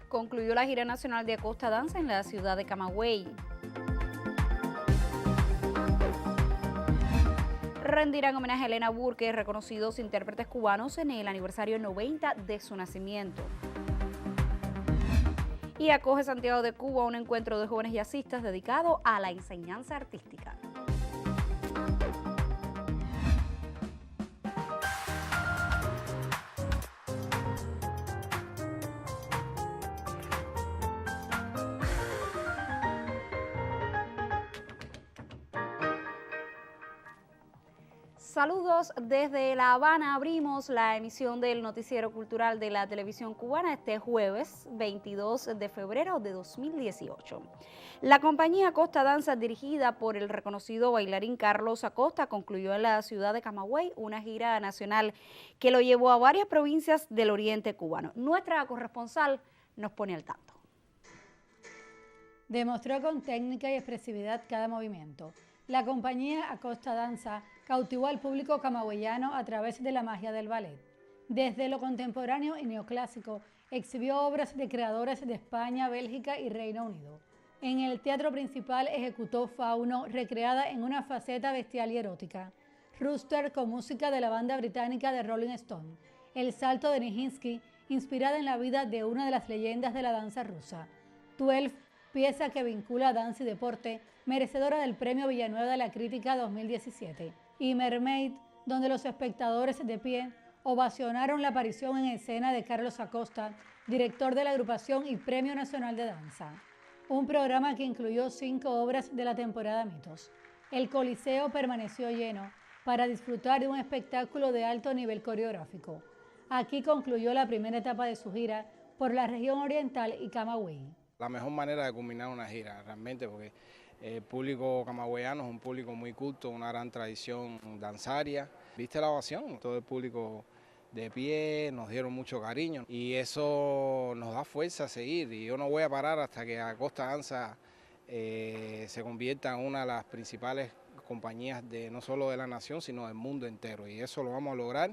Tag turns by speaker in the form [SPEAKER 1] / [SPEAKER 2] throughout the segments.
[SPEAKER 1] Concluyó la gira nacional de Acosta Danza en la ciudad de Camagüey. Rendirán homenaje a Elena Burke, reconocidos intérpretes cubanos, en el aniversario 90 de su nacimiento. Y acoge Santiago de Cuba un encuentro de jóvenes jazzistas dedicado a la enseñanza artística. Saludos desde La Habana. Abrimos la emisión del Noticiero Cultural de la Televisión Cubana este jueves 22 de febrero de 2018. La compañía Acosta Danza, dirigida por el reconocido bailarín Carlos Acosta, concluyó en la ciudad de Camagüey una gira nacional que lo llevó a varias provincias del oriente cubano. Nuestra corresponsal nos pone al tanto.
[SPEAKER 2] Demostró con técnica y expresividad cada movimiento. La compañía Acosta Danza cautivó al público camagüeyano a través de la magia del ballet. Desde lo contemporáneo y neoclásico, exhibió obras de creadores de España, Bélgica y Reino Unido. En el teatro principal ejecutó Fauno, recreada en una faceta bestial y erótica. Rooster, con música de la banda británica de Rolling Stone. El salto de Nijinsky, inspirada en la vida de una de las leyendas de la danza rusa. 12, pieza que vincula danza y deporte, merecedora del Premio Villanueva de la Crítica 2017. Y Mermaid, donde los espectadores de pie ovacionaron la aparición en escena de Carlos Acosta, director de la agrupación y Premio Nacional de Danza. Un programa que incluyó 5 obras de la temporada Mitos. El Coliseo permaneció lleno para disfrutar de un espectáculo de alto nivel coreográfico. Aquí concluyó la primera etapa de su gira por la región oriental y Camagüey.
[SPEAKER 3] La mejor manera de culminar una gira, realmente, porque el público camagüeyano es un público muy culto, una gran tradición danzaria. Viste la ovación, todo el público de pie, nos dieron mucho cariño y eso nos da fuerza a seguir. Y yo no voy a parar hasta que Acosta Danza se convierta en una de las principales compañías de no solo de la nación, sino del mundo entero. Y eso lo vamos a lograr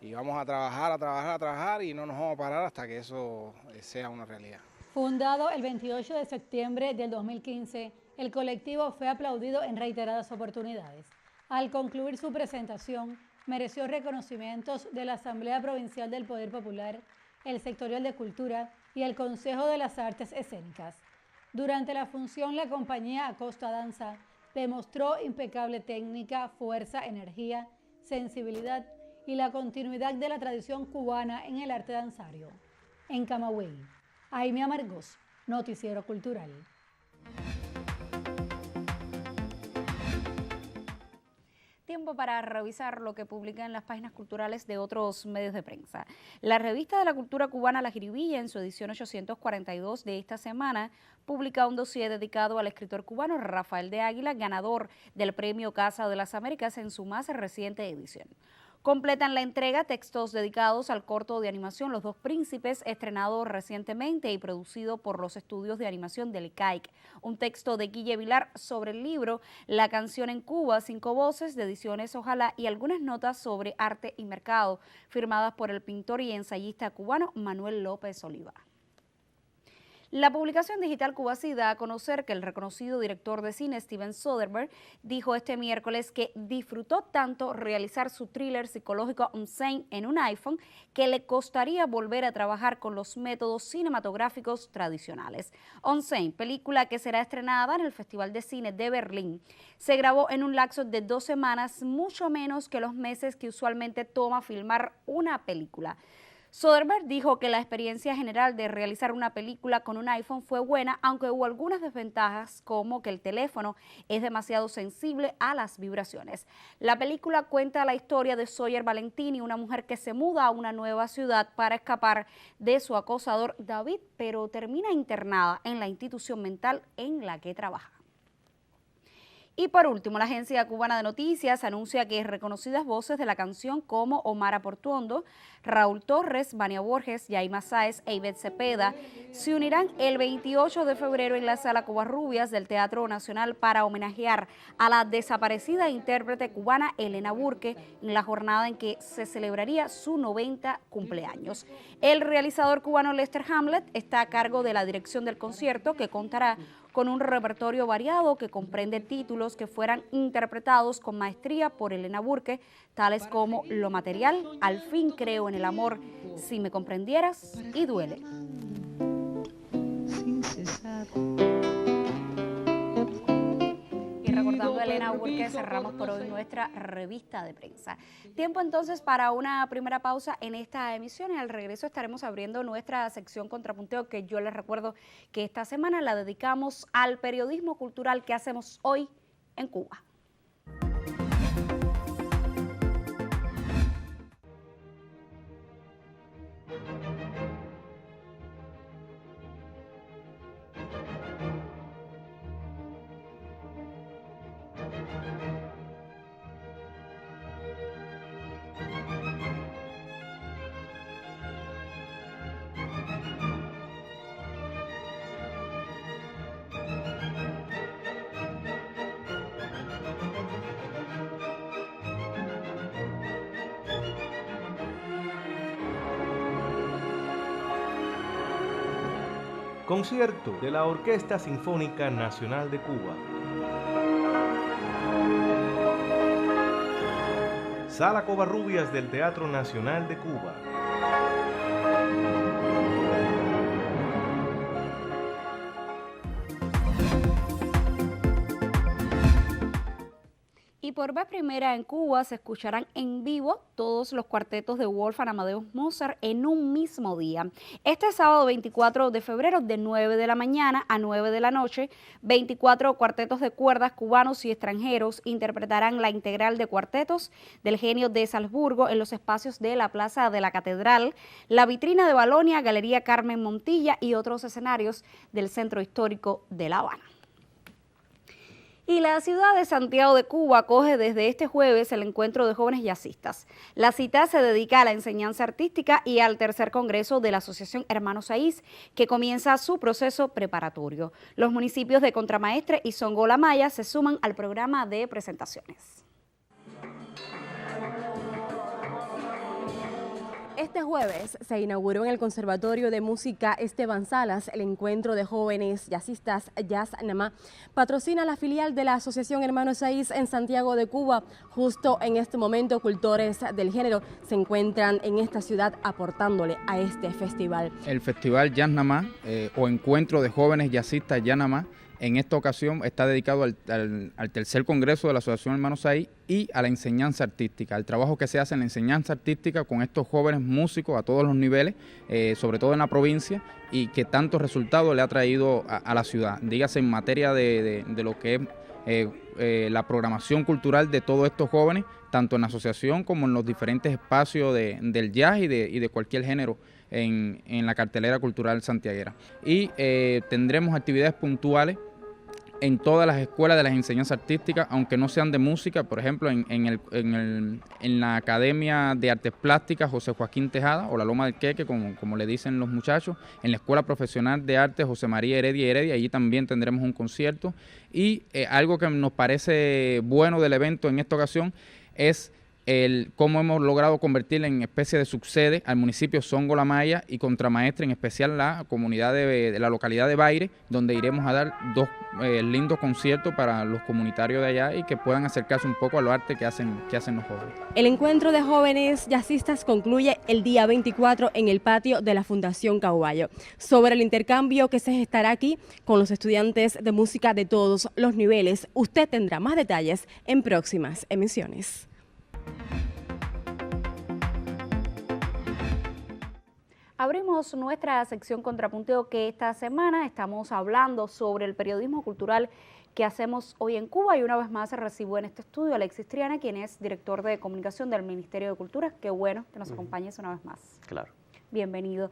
[SPEAKER 3] y vamos a trabajar y no nos vamos a parar hasta que eso sea una realidad.
[SPEAKER 2] Fundado el 28 de septiembre del 2015, el colectivo fue aplaudido en reiteradas oportunidades. Al concluir su presentación, mereció reconocimientos de la Asamblea Provincial del Poder Popular, el Sectorial de Cultura y el Consejo de las Artes Escénicas. Durante la función, la compañía Acosta Danza demostró impecable técnica, fuerza, energía, sensibilidad y la continuidad de la tradición cubana en el arte danzario. En Camagüey, Aimee Amargós, Noticiero Cultural.
[SPEAKER 1] Tiempo para revisar lo que publican en las páginas culturales de otros medios de prensa. La revista de la cultura cubana La Jiribilla, en su edición 842 de esta semana, publica un dossier dedicado al escritor cubano Rafael de Águila, ganador del Premio Casa de las Américas en su más reciente edición. Completan la entrega textos dedicados al corto de animación Los Dos Príncipes, estrenado recientemente y producido por los estudios de animación del CAIC. Un texto de Guille Vilar sobre el libro La canción en Cuba, 5 voces de Ediciones Ojalá y algunas notas sobre arte y mercado, firmadas por el pintor y ensayista cubano Manuel López Oliva. La publicación digital Cubasí da a conocer que el reconocido director de cine Steven Soderbergh dijo este miércoles que disfrutó tanto realizar su thriller psicológico Unsane en un iPhone que le costaría volver a trabajar con los métodos cinematográficos tradicionales. Unsane, película que será estrenada en el Festival de Cine de Berlín, se grabó en un lapso de 2 semanas, mucho menos que los meses que usualmente toma filmar una película. Soderbergh dijo que la experiencia general de realizar una película con un iPhone fue buena, aunque hubo algunas desventajas, como que el teléfono es demasiado sensible a las vibraciones. La película cuenta la historia de Sawyer Valentini, una mujer que se muda a una nueva ciudad para escapar de su acosador David, pero termina internada en la institución mental en la que trabaja. Y por último, la agencia cubana de noticias anuncia que reconocidas voces de la canción como Omar Portuondo, Raúl Torres, Vania Borges, Yaima Sáez e Ivette Cepeda se unirán el 28 de febrero en la Sala Covarrubias del Teatro Nacional para homenajear a la desaparecida intérprete cubana Elena Burke en la jornada en que se celebraría su 90 cumpleaños. El realizador cubano Lester Hamlet está a cargo de la dirección del concierto, que contará con un repertorio variado que comprende títulos que fueran interpretados con maestría por Elena Burke, tales como Lo material, Al fin creo en el amor, Si me comprendieras y Duele. Y recordando a Elena Burke, cerramos por hoy nuestra revista de prensa. Tiempo entonces para una primera pausa en esta emisión, y al regreso estaremos abriendo nuestra sección Contrapunteo, que yo les recuerdo que esta semana la dedicamos al periodismo cultural que hacemos hoy en Cuba.
[SPEAKER 4] Concierto de la Orquesta Sinfónica Nacional de Cuba. Sala Covarrubias del Teatro Nacional de Cuba.
[SPEAKER 1] Y por vez primera en Cuba se escucharán en vivo todos los cuartetos de Wolfgang Amadeus Mozart en un mismo día. Este sábado 24 de febrero de 9 de la mañana a 9 de la noche, 24 cuartetos de cuerdas cubanos y extranjeros interpretarán la integral de cuartetos del Genio de Salzburgo en los espacios de la Plaza de la Catedral, la Vitrina de Balonia, Galería Carmen Montilla y otros escenarios del Centro Histórico de La Habana. Y la ciudad de Santiago de Cuba acoge desde este jueves el encuentro de jóvenes jazzistas. La cita se dedica a la enseñanza artística y al tercer congreso de la Asociación Hermanos Saiz, que comienza su proceso preparatorio. Los municipios de Contramaestre y Songola Maya se suman al programa de presentaciones.
[SPEAKER 5] Este jueves se inauguró en el Conservatorio de Música Esteban Salas el encuentro de jóvenes jazzistas Jazz Namá. Patrocina la filial de la Asociación Hermanos Saiz en Santiago de Cuba. Justo en este momento, cultores del género se encuentran en esta ciudad aportándole a este festival.
[SPEAKER 6] El festival Jazz Namá o encuentro de jóvenes jazzistas Jazz Namá, en esta ocasión está dedicado al tercer congreso de la Asociación Hermanos Saiz y a la enseñanza artística, al trabajo que se hace en la enseñanza artística con estos jóvenes músicos a todos los niveles, sobre todo en la provincia, y que tantos resultados le ha traído a la ciudad. Dígase en materia de lo que es la programación cultural de todos estos jóvenes, tanto en la asociación como en los diferentes espacios del jazz y de cualquier género en la cartelera cultural santiaguera. Y tendremos actividades puntuales en todas las escuelas de las enseñanzas artísticas, aunque no sean de música. Por ejemplo, en la Academia de Artes Plásticas José Joaquín Tejada, o la Loma del Queque, como le dicen los muchachos, en la Escuela Profesional de Arte José María Heredia, allí también tendremos un concierto. Y algo que nos parece bueno del evento en esta ocasión es cómo hemos logrado convertir en especie de subsede al municipio Songola Maya y Contramaestre, en especial la comunidad de la localidad de Baire, donde iremos a dar dos lindos conciertos para los comunitarios de allá y que puedan acercarse un poco a los artes que hacen los jóvenes.
[SPEAKER 5] El encuentro de jóvenes jazzistas concluye el día 24 en el patio de la Fundación Caguayo. Sobre el intercambio que se gestará aquí con los estudiantes de música de todos los niveles, usted tendrá más detalles en próximas emisiones.
[SPEAKER 1] Abrimos nuestra sección Contrapunteo, que esta semana estamos hablando sobre el periodismo cultural que hacemos hoy en Cuba, y una vez más recibo en este estudio a Alexis Triana, quien es director de comunicación del Ministerio de Cultura. Qué bueno que nos acompañes una vez más.
[SPEAKER 7] Claro.
[SPEAKER 1] bienvenido.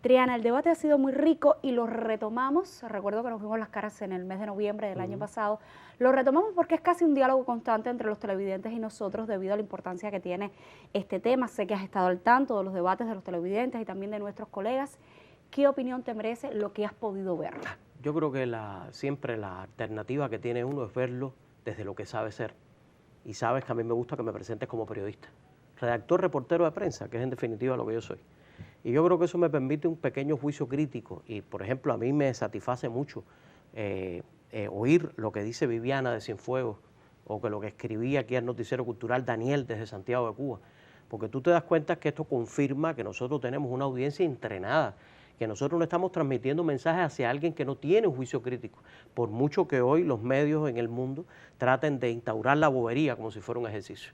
[SPEAKER 1] Triana, el debate ha sido muy rico y lo retomamos, recuerdo que nos vimos las caras en el mes de noviembre del año pasado, lo retomamos porque es casi un diálogo constante entre los televidentes y nosotros debido a la importancia que tiene este tema. Sé que has estado al tanto de los debates de los televidentes y también de nuestros colegas. ¿Qué opinión te merece lo que has podido ver?
[SPEAKER 7] Yo creo que siempre la alternativa que tiene uno es verlo desde lo que sabe ser. Y sabes que a mí me gusta que me presentes como periodista, redactor, reportero de prensa, que es en definitiva lo que yo soy. Y yo creo que eso me permite un pequeño juicio crítico y, por ejemplo, a mí me satisface mucho oír lo que dice Viviana de Cienfuegos o que lo que escribía aquí al Noticiero Cultural Daniel desde Santiago de Cuba, porque tú te das cuenta que esto confirma que nosotros tenemos una audiencia entrenada, que nosotros no estamos transmitiendo mensajes hacia alguien que no tiene un juicio crítico, por mucho que hoy los medios en el mundo traten de instaurar la bobería como si fuera un ejercicio.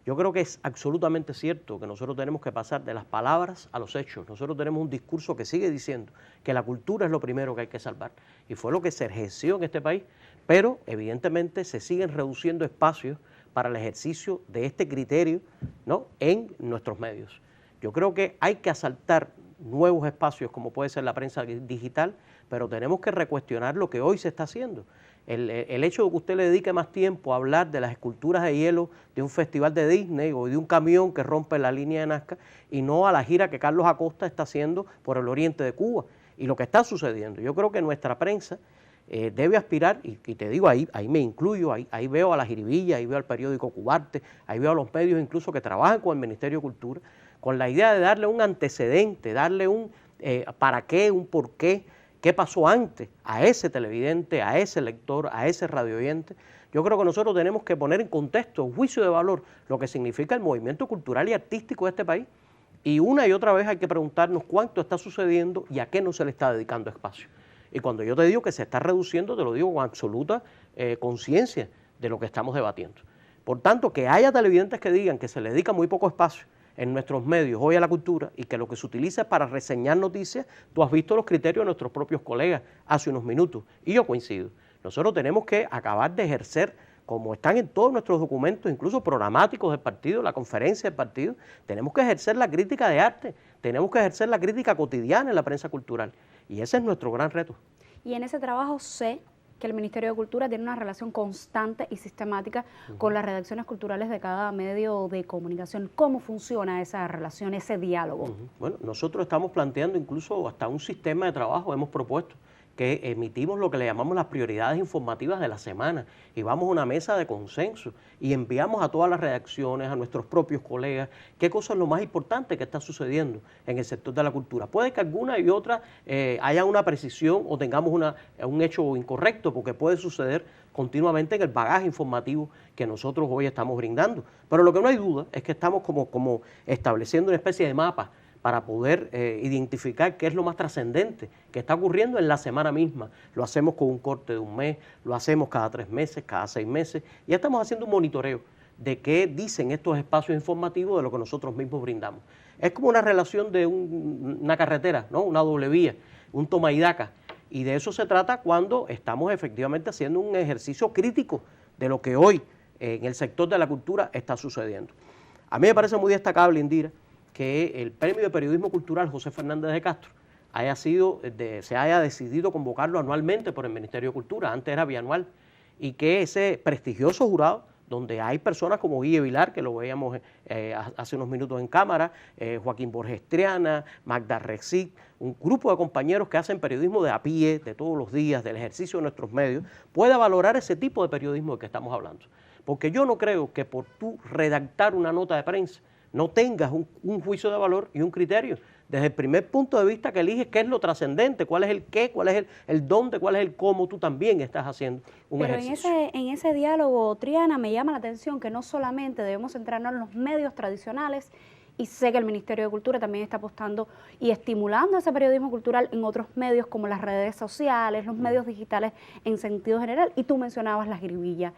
[SPEAKER 7] Yo creo que es absolutamente cierto que nosotros tenemos que pasar de las palabras a los hechos. Nosotros tenemos un discurso que sigue diciendo que la cultura es lo primero que hay que salvar. Y fue lo que se ejerció en este país, pero evidentemente se siguen reduciendo espacios para el ejercicio de este criterio, ¿no?, en nuestros medios. Yo creo que hay que asaltar nuevos espacios como puede ser la prensa digital, pero tenemos que recuestionar lo que hoy se está haciendo. El hecho de que usted le dedique más tiempo a hablar de las esculturas de hielo de un festival de Disney o de un camión que rompe la línea de Nazca y no a la gira que Carlos Acosta está haciendo por el oriente de Cuba y lo que está sucediendo. Yo creo que nuestra prensa debe aspirar, y te digo, ahí me incluyo, ahí veo a La Jiribilla, ahí veo al periódico Cubarte, ahí veo a los medios incluso que trabajan con el Ministerio de Cultura, con la idea de darle un antecedente, darle un para qué, un por qué pasó antes a ese televidente, a ese lector, a ese radioyente. Yo creo que nosotros tenemos que poner en contexto, juicio de valor, lo que significa el movimiento cultural y artístico de este país. Y una y otra vez hay que preguntarnos cuánto está sucediendo y a qué no se le está dedicando espacio. Y cuando yo te digo que se está reduciendo, te lo digo con absoluta conciencia de lo que estamos debatiendo. Por tanto, que haya televidentes que digan que se le dedica muy poco espacio en nuestros medios hoy a la cultura y que lo que se utiliza es para reseñar noticias, tú has visto los criterios de nuestros propios colegas hace unos minutos y yo coincido. Nosotros tenemos que acabar de ejercer, como están en todos nuestros documentos, incluso programáticos del partido, la conferencia del partido, tenemos que ejercer la crítica de arte, tenemos que ejercer la crítica cotidiana en la prensa cultural y ese es nuestro gran reto.
[SPEAKER 1] Y en ese trabajo sé que el Ministerio de Cultura tiene una relación constante y sistemática con las redacciones culturales de cada medio de comunicación. ¿Cómo funciona esa relación, ese diálogo?
[SPEAKER 7] Bueno, nosotros estamos planteando incluso hasta un sistema de trabajo, hemos propuesto que emitimos lo que le llamamos las prioridades informativas de la semana y vamos a una mesa de consenso y enviamos a todas las redacciones, a nuestros propios colegas, qué cosa es lo más importante que está sucediendo en el sector de la cultura. Puede que alguna y otra haya una precisión o tengamos un hecho incorrecto, porque puede suceder continuamente en el bagaje informativo que nosotros hoy estamos brindando. Pero lo que no hay duda es que estamos como estableciendo una especie de mapa para poder identificar qué es lo más trascendente que está ocurriendo en la semana misma. Lo hacemos con un corte de un mes, lo hacemos cada 3 meses, cada 6 meses, y ya estamos haciendo un monitoreo de qué dicen estos espacios informativos de lo que nosotros mismos brindamos. Es como una relación de una carretera, ¿no?, una doble vía, un toma y daca, y de eso se trata cuando estamos efectivamente haciendo un ejercicio crítico de lo que hoy en el sector de la cultura está sucediendo. A mí me parece muy destacable, Indira, que el Premio de Periodismo Cultural José Fernández de Castro se haya decidido convocarlo anualmente por el Ministerio de Cultura, antes era bianual, y que ese prestigioso jurado, donde hay personas como Guille Vilar, que lo veíamos hace unos minutos en cámara, Joaquín Borges Triana, Magda Rexic, un grupo de compañeros que hacen periodismo de a pie, de todos los días, del ejercicio de nuestros medios, pueda valorar ese tipo de periodismo de que estamos hablando. Porque yo no creo que por tú redactar una nota de prensa no tengas un juicio de valor y un criterio. Desde el primer punto de vista que eliges qué es lo trascendente, cuál es el qué, cuál es el dónde, cuál es el cómo, tú también estás haciendo un ejercicio.
[SPEAKER 1] Pero en ese diálogo, Triana, me llama la atención que no solamente debemos centrarnos en los medios tradicionales, y sé que el Ministerio de Cultura también está apostando y estimulando ese periodismo cultural en otros medios como las redes sociales, los medios digitales en sentido general, y tú mencionabas La Jiribilla.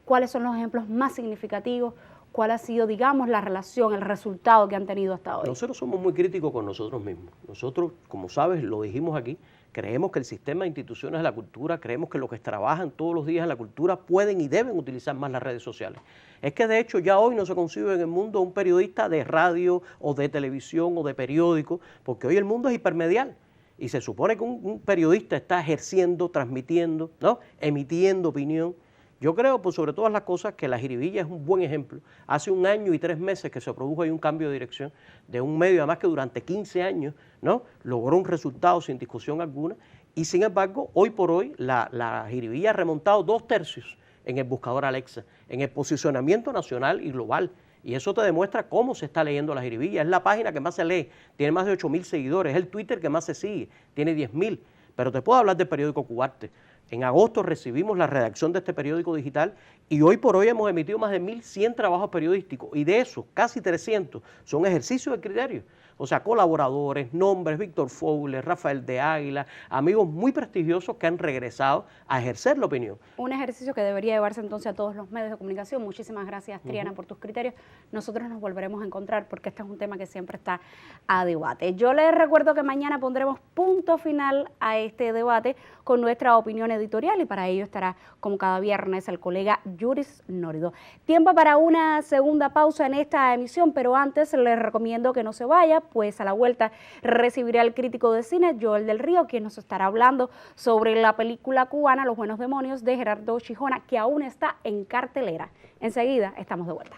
[SPEAKER 1] ¿Cuáles son los ejemplos más significativos? cuál ha sido, digamos, la relación, el resultado que han tenido hasta hoy.
[SPEAKER 7] Nosotros somos muy críticos con nosotros mismos. Nosotros, como sabes, lo dijimos aquí, creemos que el sistema de instituciones de la cultura, creemos que los que trabajan todos los días en la cultura pueden y deben utilizar más las redes sociales. Es que de hecho ya hoy no se concibe en el mundo un periodista de radio o de televisión o de periódico, porque hoy el mundo es hipermedial. Y se supone que un periodista está ejerciendo, transmitiendo, ¿no?, emitiendo opinión. Yo creo, por sobre todas las cosas, que La Jiribilla es un buen ejemplo. Hace 1 año y 3 meses que se produjo ahí un cambio de dirección de un medio, además que durante 15 años, ¿no?, logró un resultado sin discusión alguna. Y sin embargo, hoy por hoy, la Jiribilla ha remontado 2/3 en el buscador Alexa, en el posicionamiento nacional y global. Y eso te demuestra cómo se está leyendo La Jiribilla. Es la página que más se lee, tiene más de 8.000 seguidores, es el Twitter que más se sigue, tiene 10.000. Pero te puedo hablar del periódico Cubarte. En agosto recibimos la redacción de este periódico digital y hoy por hoy hemos emitido más de 1.100 trabajos periodísticos y de esos casi 300 son ejercicios de criterio. O sea, colaboradores, nombres, Víctor Fowler, Rafael de Águila, amigos muy prestigiosos que han regresado a ejercer la opinión.
[SPEAKER 1] Un ejercicio que debería llevarse entonces a todos los medios de comunicación. Muchísimas gracias, Triana, por tus criterios. Nosotros nos volveremos a encontrar porque este es un tema que siempre está a debate. Yo les recuerdo que mañana pondremos punto final a este debate con nuestra opinión editorial y para ello estará, como cada viernes, el colega Yuris Norido. Tiempo para una segunda pausa en esta emisión, pero antes les recomiendo que no se vaya, pues a la vuelta recibiré al crítico de cine Joel del Río, quien nos estará hablando sobre la película cubana Los Buenos Demonios de Gerardo Chijona, que aún está en cartelera. Enseguida estamos de vuelta.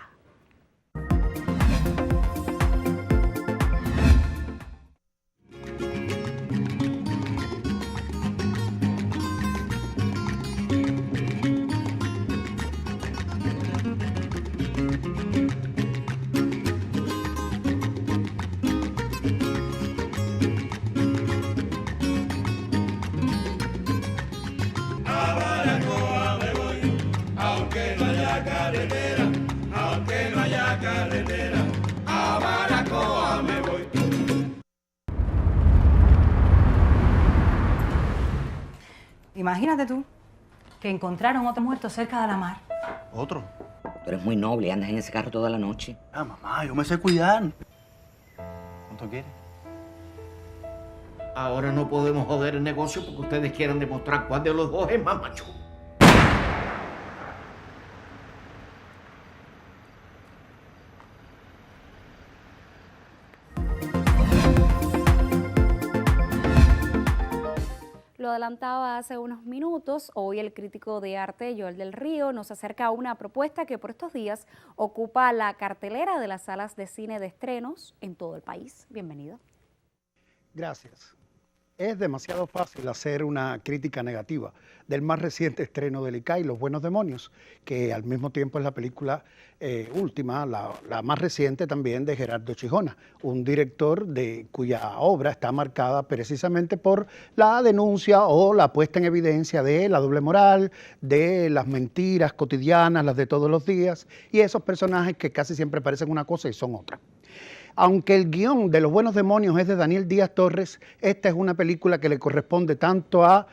[SPEAKER 8] Imagínate tú que encontraron otro muerto cerca de la mar.
[SPEAKER 9] ¿Otro?
[SPEAKER 10] Tú eres muy noble y andas en ese carro toda la noche.
[SPEAKER 9] Ah, mamá, yo me sé cuidar. ¿Cuánto quieres?
[SPEAKER 11] Ahora no podemos joder el negocio porque ustedes quieren demostrar cuál de los dos es más macho.
[SPEAKER 1] Lo adelantaba hace unos minutos, hoy el crítico de arte Joel del Río nos acerca a una propuesta que por estos días ocupa la cartelera de las salas de cine de estrenos en todo el país. Bienvenido.
[SPEAKER 12] Gracias. Es demasiado fácil hacer una crítica negativa del más reciente estreno del ICAI, Los Buenos Demonios, que al mismo tiempo es la película última, la más reciente también de Gerardo Chijona, un director cuya obra está marcada precisamente por la denuncia o la puesta en evidencia de la doble moral, de las mentiras cotidianas, las de todos los días, y esos personajes que casi siempre parecen una cosa y son otra. Aunque el guión de Los Buenos Demonios es de Daniel Díaz Torres, esta es una película que le corresponde tanto a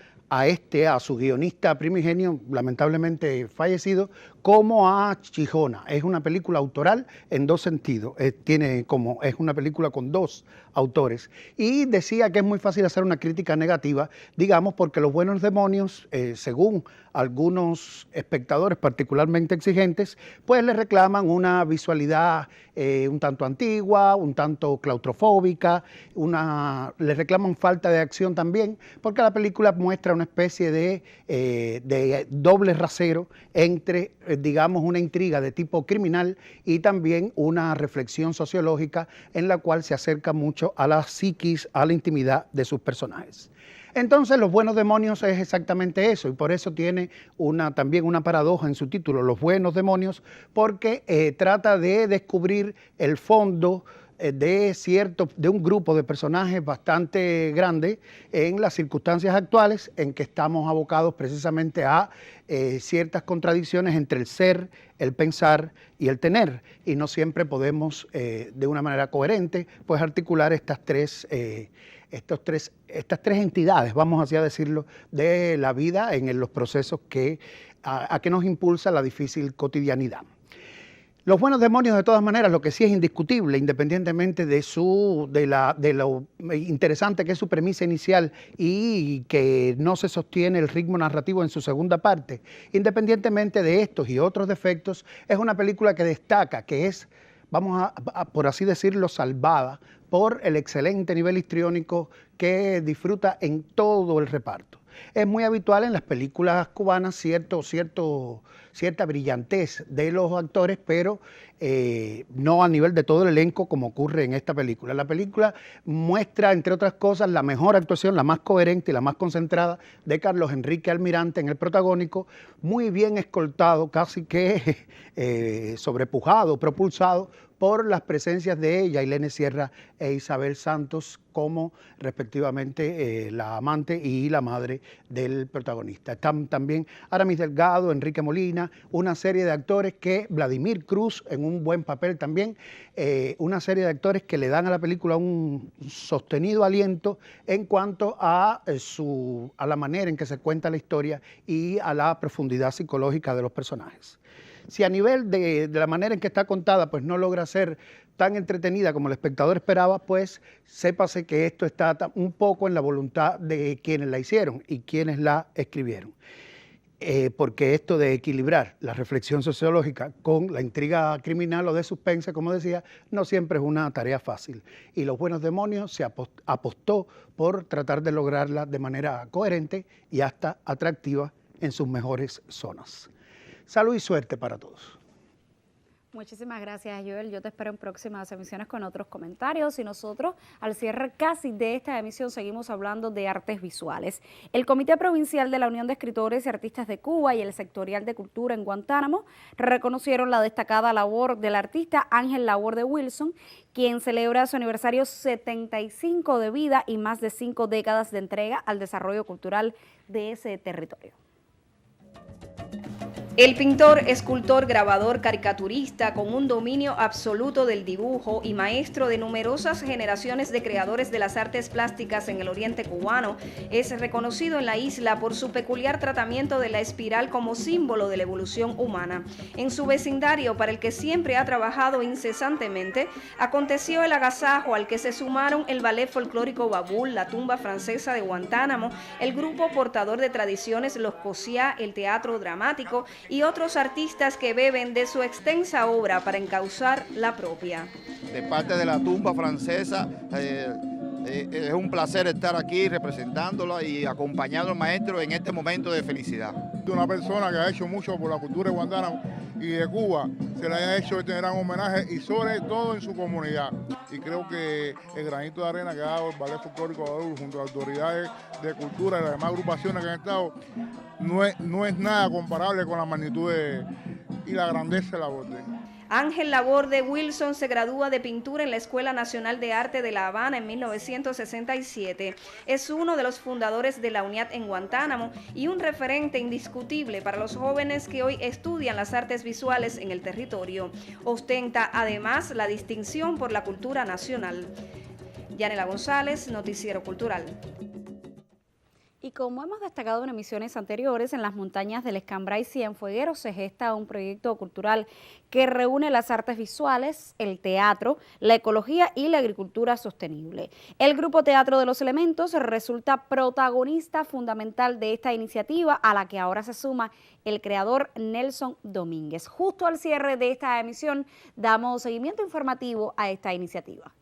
[SPEAKER 12] su guionista primigenio, lamentablemente fallecido, como a Chijona. Es una película autoral en dos sentidos. Es una película con dos autores. Y decía que es muy fácil hacer una crítica negativa, digamos, porque Los Buenos Demonios, según algunos espectadores particularmente exigentes, pues le reclaman una visualidad un tanto antigua, un tanto claustrofóbica, le reclaman falta de acción también, porque la película muestra una especie de doble rasero entre, digamos, una intriga de tipo criminal y también una reflexión sociológica en la cual se acerca mucho a la psiquis, a la intimidad de sus personajes. Entonces, Los Buenos Demonios es exactamente eso, y por eso tiene también una paradoja en su título, Los Buenos Demonios, porque trata de descubrir el fondo de un grupo de personajes bastante grande en las circunstancias actuales en que estamos abocados precisamente a ciertas contradicciones entre el ser, el pensar y el tener, y no siempre podemos de una manera coherente pues articular estas tres entidades, vamos así a decirlo, de la vida en los procesos a que nos impulsa la difícil cotidianidad. Los buenos demonios, de todas maneras, lo que sí es indiscutible, independientemente de lo interesante que es su premisa inicial y que no se sostiene el ritmo narrativo en su segunda parte, independientemente de estos y otros defectos, es una película que destaca, que es, vamos por así decirlo, salvada por el excelente nivel histriónico que disfruta en todo el reparto. Es muy habitual en las películas cubanas cierta brillantez de los actores, pero no a nivel de todo el elenco como ocurre en esta película. La película muestra, entre otras cosas, la mejor actuación, la más coherente y la más concentrada de Carlos Enrique Almirante en el protagónico, muy bien escoltado, casi que sobrepujado, propulsado por las presencias de ella, Ilene Sierra e Isabel Santos, como respectivamente la amante y la madre del protagonista. Están también Aramis Delgado, Enrique Molina, una serie de actores que, Vladimir Cruz en un buen papel también, una serie de actores que le dan a la película un sostenido aliento en cuanto a la manera en que se cuenta la historia y a la profundidad psicológica de los personajes. Si a nivel de la manera en que está contada, pues no logra ser tan entretenida como el espectador esperaba, pues sépase que esto está un poco en la voluntad de quienes la hicieron y quienes la escribieron. Porque esto de equilibrar la reflexión sociológica con la intriga criminal o de suspense, como decía, no siempre es una tarea fácil. Y Los buenos demonios se apostó por tratar de lograrla de manera coherente y hasta atractiva en sus mejores zonas. Salud y suerte para todos.
[SPEAKER 1] Muchísimas gracias, Joel. Yo te espero en próximas emisiones con otros comentarios y nosotros, al cierre casi de esta emisión, seguimos hablando de artes visuales. El Comité Provincial de la Unión de Escritores y Artistas de Cuba y el Sectorial de Cultura en Guantánamo reconocieron la destacada labor del artista Ángel Laborde Wilson, quien celebra su aniversario 75 de vida y más de 5 décadas de entrega al desarrollo cultural de ese territorio. El pintor, escultor, grabador, caricaturista con un dominio absoluto del dibujo y maestro de numerosas generaciones de creadores de las artes plásticas en el oriente cubano, es reconocido en la isla por su peculiar tratamiento de la espiral como símbolo de la evolución humana. En su vecindario, para el que siempre ha trabajado incesantemente, aconteció el agasajo al que se sumaron el ballet folclórico Babul, la tumba francesa de Guantánamo, el grupo portador de tradiciones Los Cosiá, el teatro dramático y otros artistas que beben de su extensa obra para encauzar la propia.
[SPEAKER 13] De parte de la tumba francesa, es un placer estar aquí representándola y acompañando al maestro en este momento de felicidad.
[SPEAKER 14] Una persona que ha hecho mucho por la cultura de Guantánamo y de Cuba, se le ha hecho este gran homenaje y sobre todo en su comunidad. Y creo que el granito de arena que ha dado el Ballet Folclórico Babul junto a las autoridades de cultura y las demás agrupaciones que han estado, no es nada comparable con la magnitud y la grandeza de la Laborde.
[SPEAKER 1] Ángel Laborde Wilson se gradúa de pintura en la Escuela Nacional de Arte de La Habana en 1967. Es uno de los fundadores de la UNIAT en Guantánamo y un referente indiscutible para los jóvenes que hoy estudian las artes visuales en el territorio. Ostenta además la distinción por la cultura nacional. Yanela González, Noticiero Cultural. Y como hemos destacado en emisiones anteriores, en las montañas del Escambray Cienfuegueros se gesta un proyecto cultural que reúne las artes visuales, el teatro, la ecología y la agricultura sostenible. El Grupo Teatro de los Elementos resulta protagonista fundamental de esta iniciativa, a la que ahora se suma el creador Nelson Domínguez. Justo al cierre de esta emisión damos seguimiento informativo a esta iniciativa.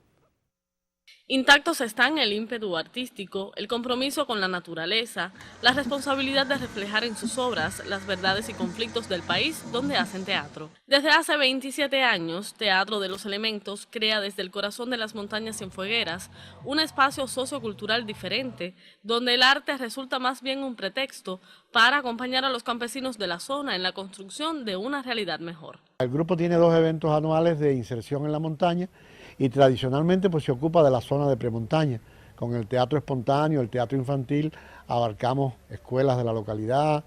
[SPEAKER 15] Intactos están el ímpetu artístico, el compromiso con la naturaleza, la responsabilidad de reflejar en sus obras las verdades y conflictos del país donde hacen teatro. Desde hace 27 años, Teatro de los Elementos crea desde el corazón de las montañas cienfuegueras un espacio sociocultural diferente, donde el arte resulta más bien un pretexto para acompañar a los campesinos de la zona en la construcción de una realidad mejor.
[SPEAKER 16] El grupo tiene 2 eventos anuales de inserción en la montaña y tradicionalmente pues se ocupa de la zona de premontaña. Con el teatro espontáneo, el teatro infantil, abarcamos escuelas de la localidad,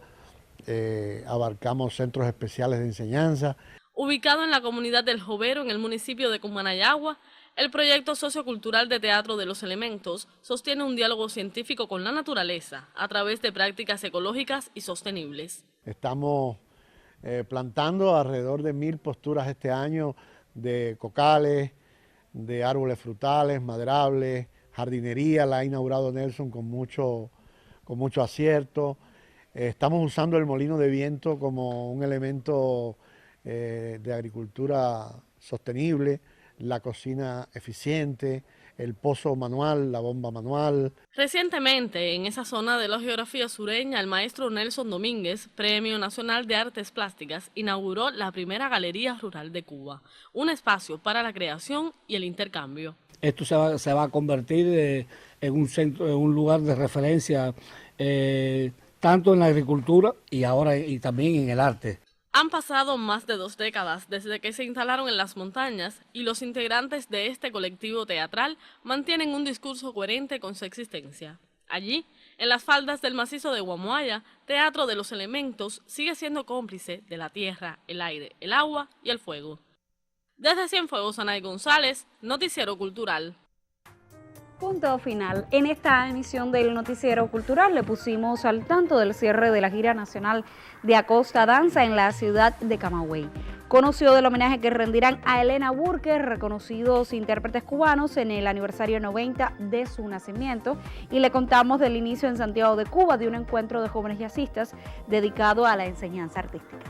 [SPEAKER 16] abarcamos centros especiales de enseñanza.
[SPEAKER 15] Ubicado en la comunidad del Jovero, en el municipio de Cumanayagua, el proyecto sociocultural de Teatro de los Elementos sostiene un diálogo científico con la naturaleza a través de prácticas ecológicas y sostenibles.
[SPEAKER 16] Estamos plantando alrededor de 1000 posturas este año de cocales, de árboles frutales, maderables, jardinería, la ha inaugurado Nelson con mucho acierto. Estamos usando el molino de viento como un elemento de agricultura sostenible, la cocina eficiente, el pozo manual, la bomba manual.
[SPEAKER 15] Recientemente, en esa zona de la geografía sureña, el maestro Nelson Domínguez, Premio Nacional de Artes Plásticas, inauguró la primera Galería Rural de Cuba, un espacio para la creación y el intercambio.
[SPEAKER 17] Esto se va a convertir en un centro, en un lugar de referencia tanto en la agricultura y también en el arte.
[SPEAKER 15] Han pasado más de 2 décadas desde que se instalaron en las montañas y los integrantes de este colectivo teatral mantienen un discurso coherente con su existencia. Allí, en las faldas del macizo de Guamuaya, Teatro de los Elementos sigue siendo cómplice de la tierra, el aire, el agua y el fuego. Desde Cienfuegos, Anay González, Noticiero Cultural.
[SPEAKER 1] Punto final. En esta emisión del Noticiero Cultural le pusimos al tanto del cierre de la gira nacional de Acosta Danza en la ciudad de Camagüey. Conoció del homenaje que rendirán a Elena Burke, reconocidos intérpretes cubanos, en el aniversario 90 de su nacimiento, y le contamos del inicio en Santiago de Cuba de un encuentro de jóvenes jazzistas dedicado a la enseñanza artística.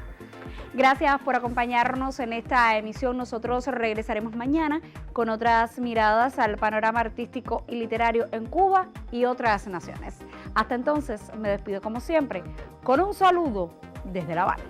[SPEAKER 1] Gracias por acompañarnos en esta emisión. Nosotros regresaremos mañana con otras miradas al panorama artístico y literario en Cuba y otras naciones. Hasta entonces, me despido como siempre con un saludo desde La Habana.